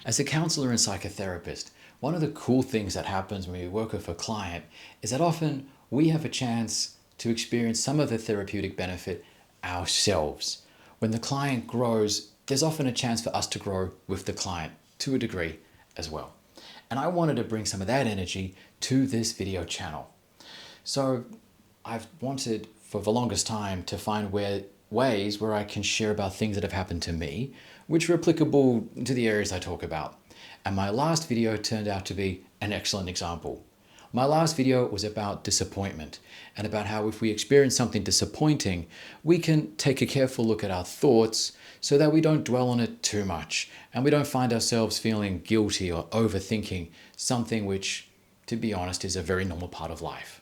As a counselor and psychotherapist, one of the cool things that happens when we work with a client is that often we have a chance to experience some of the therapeutic benefit ourselves. When the client grows, there's often a chance for us to grow with the client to a degree as well. And I wanted to bring some of that energy to this video channel. So I've wanted for the longest time to find ways where I can share about things that have happened to me, which are applicable to the areas I talk about. And my last video turned out to be an excellent example. My last video was about disappointment and about how if we experience something disappointing, we can take a careful look at our thoughts so that we don't dwell on it too much and we don't find ourselves feeling guilty or overthinking something which, to be honest, is a very normal part of life.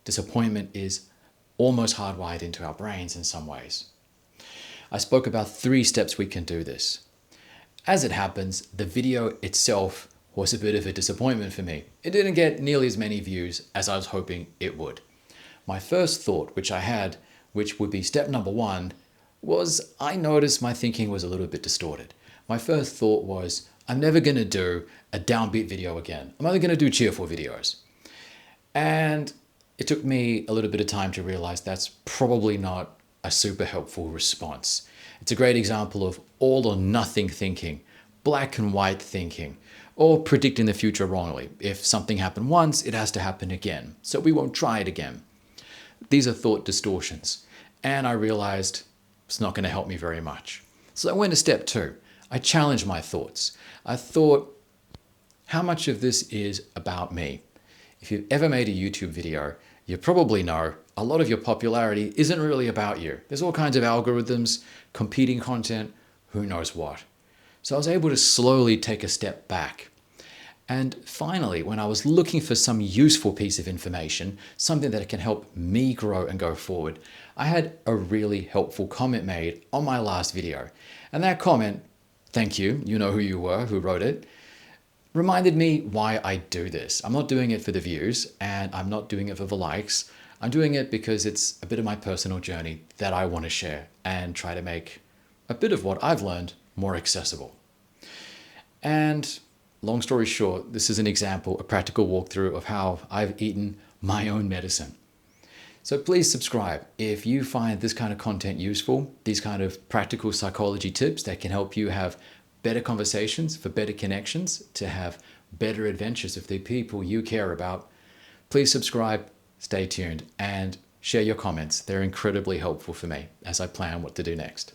Disappointment is almost hardwired into our brains in some ways. I spoke about 3 steps we can do this. As it happens, the video itself was a bit of a disappointment for me. It didn't get nearly as many views as I was hoping it would. My first thought, which I had, which would be step number 1, was I noticed my thinking was a little bit distorted. My first thought was, I'm never going to do a downbeat video again. I'm only going to do cheerful videos. And it took me a little bit of time to realize that's probably not a super helpful response. It's a great example of all or nothing thinking, black and white thinking, or predicting the future wrongly. If something happened once, it has to happen again, so we won't try it again. These are thought distortions, and I realized it's not going to help me very much. So I went to step 2. I challenged my thoughts. I thought, how much of this is about me? If you've ever made a YouTube video, you probably know a lot of your popularity isn't really about you. There's all kinds of algorithms, competing content, who knows what. So I was able to slowly take a step back. And finally, when I was looking for some useful piece of information, something that can help me grow and go forward, I had a really helpful comment made on my last video. And that comment, thank you, you know who you were, who wrote it, reminded me why I do this. I'm not doing it for the views and I'm not doing it for the likes. I'm doing it because it's a bit of my personal journey that I want to share and try to make a bit of what I've learned more accessible. And long story short, this is an example, a practical walkthrough of how I've eaten my own medicine. So please subscribe if you find this kind of content useful, these kind of practical psychology tips that can help you have better conversations, for better connections, to have better adventures with the people you care about. Please subscribe, stay tuned, and share your comments. They're incredibly helpful for me as I plan what to do next.